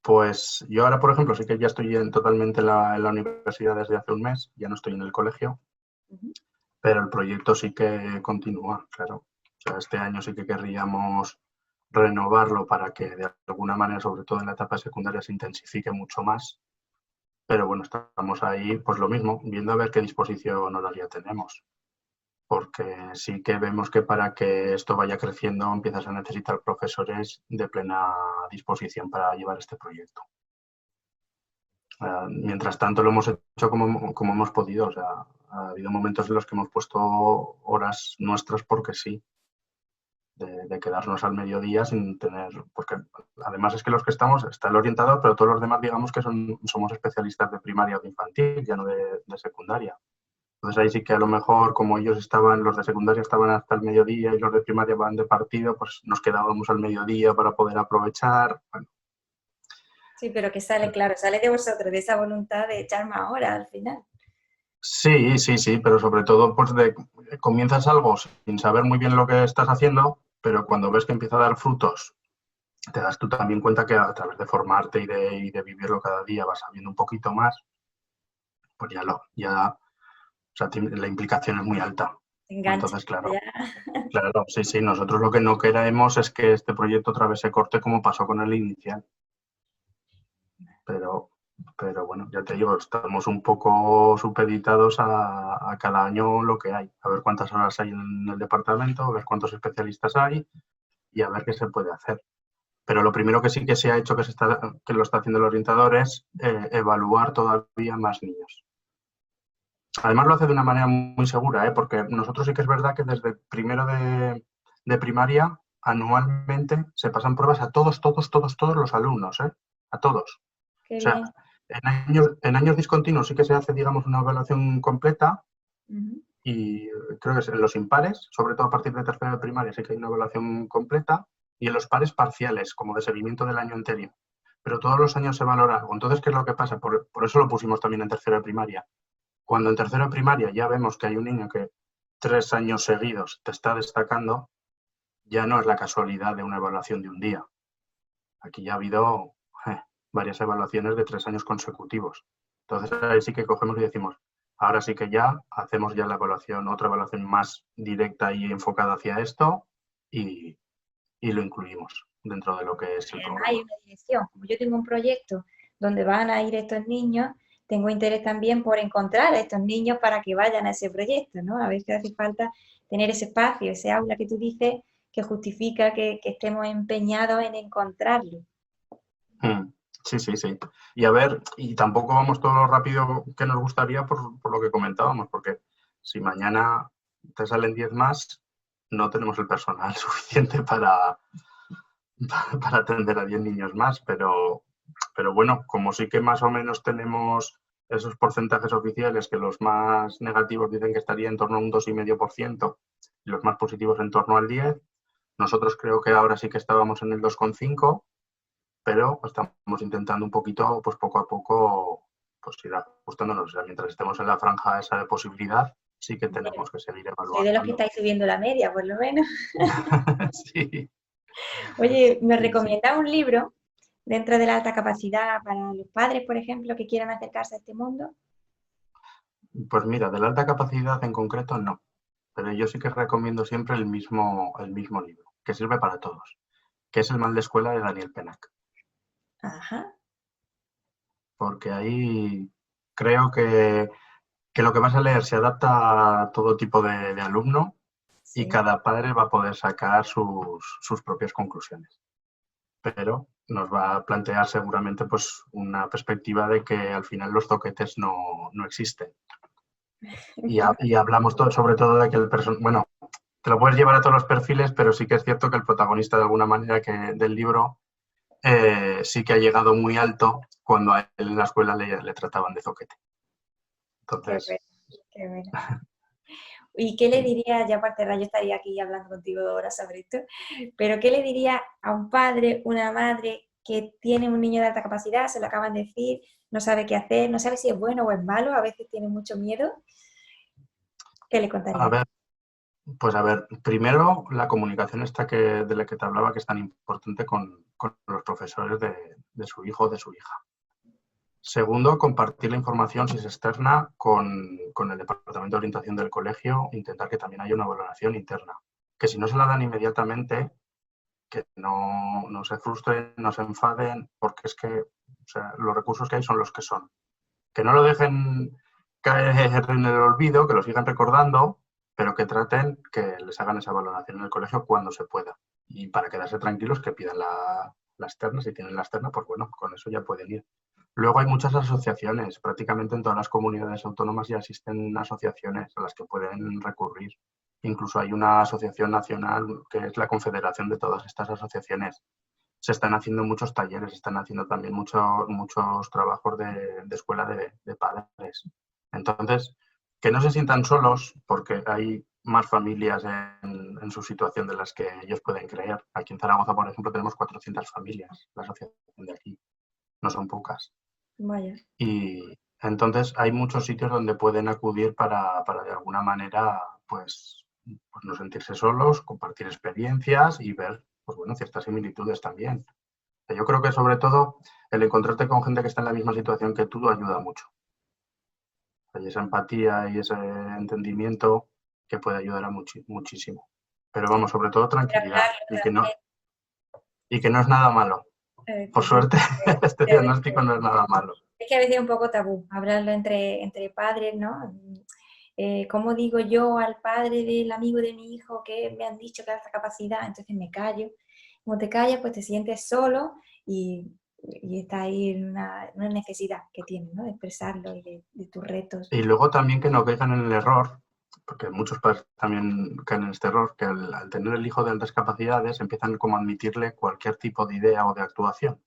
Pues yo ahora, por ejemplo, sí que ya estoy totalmente en la universidad desde hace un mes, ya no estoy en el colegio, Ujú. pero el proyecto sí que continúa, claro. O sea, este año sí que querríamos renovarlo para que de alguna manera, sobre todo en la etapa secundaria, se intensifique mucho más. Pero bueno, estamos ahí, pues lo mismo, viendo a ver qué disposición horaria tenemos. Porque sí que vemos que para que esto vaya creciendo empiezas a necesitar profesores de plena disposición para llevar este proyecto. Mientras tanto lo hemos hecho como hemos podido. O sea, ha habido momentos en los que hemos puesto horas nuestras porque sí, de quedarnos al mediodía sin tener, porque además es que los que estamos, está el orientador, pero todos los demás digamos que somos especialistas de primaria o de infantil, ya no de secundaria. Entonces ahí sí que a lo mejor, como ellos estaban, los de secundaria estaban hasta el mediodía y los de primaria van de partido, pues nos quedábamos al mediodía para poder aprovechar. Bueno, Sí, pero que sale, claro, sale de vosotros, de esa voluntad de echar más horas al final. sí, sí, sí, pero sobre todo pues comienzas algo sin saber muy bien lo que estás haciendo, pero cuando ves que empieza a dar frutos, te das tú también cuenta que a través de formarte y de vivirlo cada día vas sabiendo un poquito más, pues o sea, la implicación es muy alta. Te engancha. Entonces, claro, Ya. claro, sí, sí, nosotros lo que no queremos es que este proyecto otra vez se corte como pasó con el inicial. Pero, pero bueno, ya te digo, estamos un poco supeditados a cada año lo que hay, a ver cuántas horas hay en el departamento, a ver cuántos especialistas hay y a ver qué se puede hacer. Pero lo primero que sí que se ha hecho, que lo está haciendo el orientador, es evaluar todavía más niños. Además lo hace de una manera muy segura, porque nosotros sí que es verdad que desde primero de primaria anualmente se pasan pruebas a todos los alumnos, a todos. Qué O sea, bien. en años discontinuos sí que se hace, digamos, una evaluación completa Ujú. y creo que es en los impares, sobre todo a partir de tercero de primaria, sí que hay una evaluación completa y en los pares parciales, como de seguimiento del año anterior. Pero todos los años se valora algo. Entonces, ¿qué es lo que pasa? Por eso lo pusimos también en tercero de primaria. Cuando en tercero de primaria ya vemos que hay un niño que 3 años seguidos te está destacando, ya no es la casualidad de una evaluación de un día. Aquí ya ha habido varias evaluaciones de 3 años consecutivos. Entonces ahí sí que cogemos y decimos, ahora sí que ya hacemos ya la evaluación, otra evaluación más directa y enfocada hacia esto y lo incluimos dentro de lo que es el Además hay programa. una dirección. Como yo tengo un proyecto donde van a ir estos niños, tengo interés también por encontrar a estos niños para que vayan a ese proyecto, ¿no? A ver si hace falta tener ese espacio, ese aula que tú dices que justifica que estemos empeñados en encontrarlo. Sí, sí, sí. Y a ver, y tampoco vamos todo lo rápido que nos gustaría por lo que comentábamos, porque si mañana te salen 10 más, no tenemos el personal suficiente para atender a 10 niños más, pero bueno, como sí que más o menos tenemos esos porcentajes oficiales, que los más negativos dicen que estaría en torno a un 2,5% y los más positivos en torno al 10%, nosotros creo que ahora sí que estábamos en el 2,5%, pero estamos intentando un poquito, pues poco a poco, pues ir ajustándonos. O sea, mientras estemos en la franja esa de posibilidad, sí que Bueno, tenemos que seguir soy de los que evaluando. estáis subiendo la media, por lo menos. Sí, Oye, ¿me sí, sí. recomiendas un libro dentro de la alta capacidad para los padres, por ejemplo, que quieran acercarse a este mundo? Pues mira, de la alta capacidad en concreto no, pero yo sí que recomiendo siempre el mismo libro, que sirve para todos, que es El mal de escuela de Daniel Pennac, Ajá, porque ahí creo que lo que vas a leer se adapta a todo tipo de alumno y sí. cada padre va a poder sacar sus propias conclusiones. Pero nos va a plantear seguramente pues una perspectiva de que al final los zoquetes no existen. Y hablamos sobre todo de que bueno, te lo puedes llevar a todos los perfiles, pero sí que es cierto que el protagonista de alguna manera del libro sí que ha llegado muy alto cuando a él en la escuela le trataban de zoquete. Qué Entonces, bueno, qué bueno. ¿Y qué le diría, ya para cerrar, yo estaría aquí hablando contigo horas sobre esto, pero qué le diría a un padre, una madre que tiene un niño de alta capacidad, se lo acaban de decir, no sabe qué hacer, no sabe si es bueno o es malo, a veces tiene mucho miedo? ¿Qué le a contaría? ver, Pues a ver, primero la comunicación esta de la que te hablaba, que es tan importante con los profesores de su hijo o de su hija. Segundo, compartir la información, si es externa, con el departamento de orientación del colegio, intentar que también haya una valoración interna. Que si no se la dan inmediatamente, que no se frustren, no se enfaden, porque es que, o sea, los recursos que hay son los que son. Que no lo dejen caer en el olvido, que lo sigan recordando, pero que traten que les hagan esa valoración en el colegio cuando se pueda. Y para quedarse tranquilos, que pidan la externa. Si tienen la externa, pues bueno, con eso ya pueden ir. Luego hay muchas asociaciones, prácticamente en todas las comunidades autónomas ya existen asociaciones a las que pueden recurrir. Incluso hay una asociación nacional que es la confederación de todas estas asociaciones. Se están haciendo muchos talleres, se están haciendo también muchos trabajos de escuela de padres. Entonces, que no se sientan solos porque hay más familias en su situación de las que ellos pueden creer. Aquí en Zaragoza, por ejemplo, tenemos 400 familias, la asociación de aquí. No son pocas. Vaya. Y entonces hay muchos sitios donde pueden acudir para de alguna manera, pues no sentirse solos, compartir experiencias y ver, pues bueno, ciertas similitudes también. Yo creo que sobre todo el encontrarte con gente que está en la misma situación que tú ayuda mucho. Hay esa empatía y ese entendimiento que puede ayudar a muchísimo. Pero vamos, sobre todo tranquilidad Hablarlo y que no es nada malo. Por suerte, este también. diagnóstico no es nada malo. Es que a veces es un poco tabú hablarlo entre padres, ¿no? ¿Cómo digo yo al padre del amigo de mi hijo que me han dicho que ha esta capacidad? Entonces me callo. Como te callas, pues te sientes solo y está ahí en una necesidad que tienes, ¿no? De expresarlo y de tus retos. Y luego también que no caigan en el error, porque muchos padres también caen en este error, que al tener el hijo de altas capacidades empiezan como a admitirle cualquier tipo de idea o de actuación.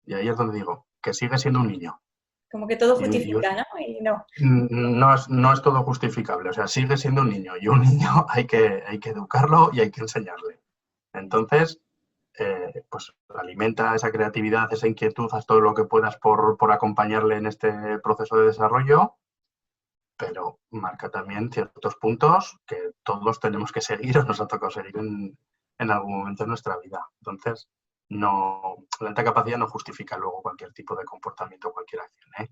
Y ahí es donde digo, que sigue siendo un niño. Como que todo Y justifica, ¿no? Y no. no es todo justificable, o sea, sigue siendo un niño y un niño hay que educarlo y hay que enseñarle. Entonces, pues alimenta esa creatividad, esa inquietud, haz todo lo que puedas por acompañarle en este proceso de desarrollo, pero marca también ciertos puntos que todos tenemos que seguir o nos ha tocado seguir en algún momento de nuestra vida. Entonces, la alta capacidad no justifica luego cualquier tipo de comportamiento o cualquier acción, ¿eh?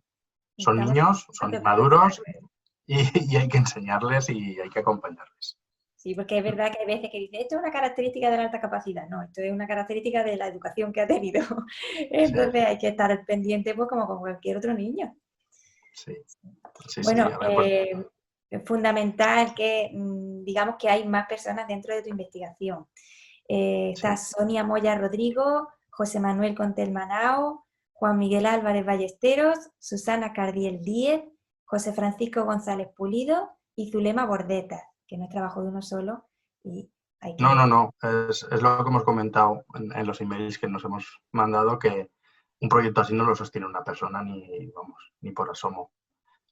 Son Estamos niños, son totalmente de inmaduros acuerdo. y hay que enseñarles y hay que acompañarles. Sí, porque es verdad que hay veces que dicen, esto es una característica de la alta capacidad. No, esto es una característica de la educación que ha tenido. Sí, Entonces hay que estar pendiente pues como con cualquier otro niño. sí, sí, sí. Bueno, A ver, pues es fundamental que digamos que hay más personas dentro de tu investigación. Está sí. Sonia Moya Rodrigo, José Manuel Contelmanao, Juan Miguel Álvarez Ballesteros, Susana Cardiel Díez, José Francisco González Pulido y Zulema Bordeta, que no es trabajo de uno solo y hay No, que... no, no. Es lo que hemos comentado en los emails que nos hemos mandado, que un proyecto así no lo sostiene una persona ni por asomo.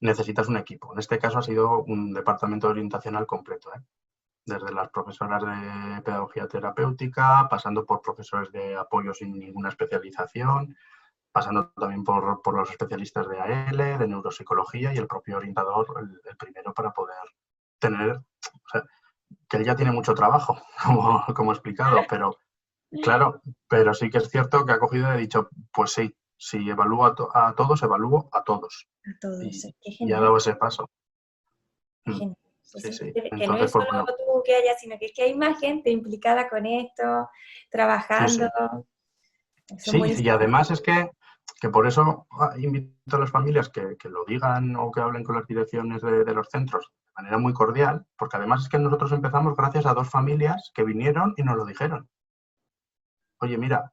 Necesitas un equipo. En este caso ha sido un departamento de orientación al completo, ¿eh? Desde las profesoras de pedagogía terapéutica, pasando por profesores de apoyo sin ninguna especialización, pasando también por los especialistas de AL, de neuropsicología y el propio orientador, el primero para poder tener, o sea, que él ya tiene mucho trabajo, como he explicado, pero claro, pero sí que es cierto que ha cogido y ha dicho, pues sí, si evalúo a todos, evalúo a todos. A todos, Y, qué y ha genial. dado ese paso. Qué Mm, genial. Sí, sí, sí. sí. Que no Entonces, es pues solo bueno, tú que hayas, sino que es que hay más gente implicada con esto, sí, trabajando. sí. Son Sí, y buenísimos. además es que por eso invito a las familias que lo digan o que hablen con las direcciones de los centros de manera muy cordial, porque además es que nosotros empezamos gracias a dos familias que vinieron y nos lo dijeron. Oye, mira,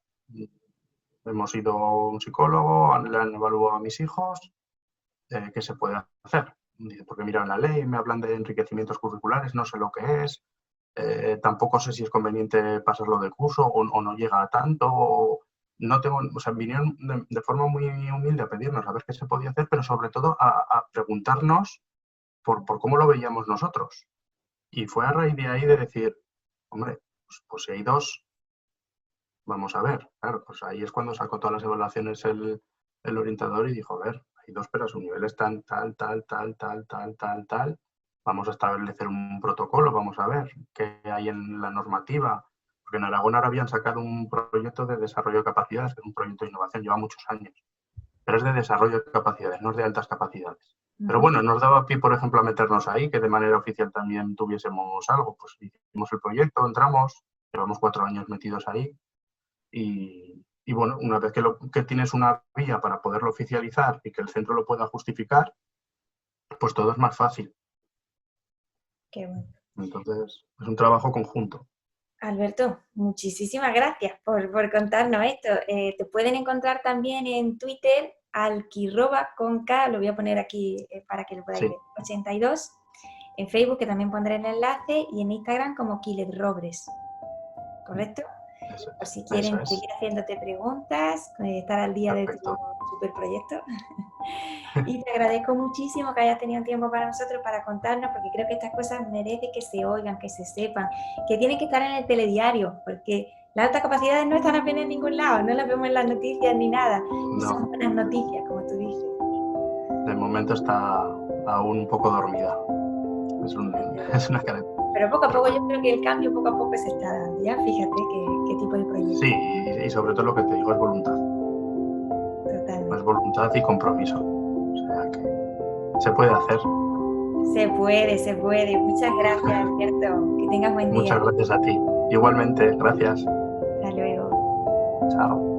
hemos ido a un psicólogo, le han evaluado a mis hijos, ¿qué se puede hacer? Dice, porque miran la ley, me hablan de enriquecimientos curriculares, no sé lo que es, tampoco sé si es conveniente pasarlo de curso o no llega a tanto. No tengo, o sea, vinieron de forma muy humilde a pedirnos a ver qué se podía hacer, pero sobre todo a preguntarnos por cómo lo veíamos nosotros. Y fue a raíz de ahí de decir, hombre, pues si hay dos, vamos a ver. Claro, pues ahí es cuando sacó todas las evaluaciones el orientador y dijo, a ver, hay dos, pero su nivel es tal, tal, tal, tal, tal, tal, tal, tal. vamos a establecer un protocolo, vamos a ver qué hay en la normativa, porque en Aragón ahora habían sacado un proyecto de desarrollo de capacidades, que es un proyecto de innovación, lleva muchos años, pero es de desarrollo de capacidades, no es de altas capacidades. Pero bueno, nos daba pie, por ejemplo, a meternos ahí, que de manera oficial también tuviésemos algo. Pues hicimos el proyecto, entramos, llevamos 4 años metidos ahí y bueno, una vez que tienes una vía para poderlo oficializar y que el centro lo pueda justificar, pues todo es más fácil. Qué bueno. Entonces, es un trabajo conjunto. Alberto, muchísimas gracias por contarnos esto. Te pueden encontrar también en Twitter, alquiroba con K, lo voy a poner aquí para que lo podáis ver, 82, en Facebook, que también pondré el enlace, y en Instagram como Quilet Robres, ¿correcto? Por si quieren seguir haciéndote preguntas, estar al día de tu superproyecto. Y te agradezco muchísimo que hayas tenido tiempo para nosotros, para contarnos, porque creo que estas cosas merecen que se oigan, que se sepan, que tienen que estar en el telediario, porque las altas capacidades no están apenas en ningún lado, no las vemos en las noticias ni nada. No. Son buenas noticias, como tú dices. De momento está aún un poco dormida. Es una característica. Pero poco a poco yo creo que el cambio poco a poco se está dando. Ya fíjate qué tipo de proyecto. Sí, y sobre todo lo que te digo es voluntad. Totalmente. Es voluntad y compromiso. O sea que se puede hacer. Se puede. Muchas gracias, Alberto. Que tengas buen día. Muchas gracias a ti. Igualmente, gracias. Hasta luego. Chao.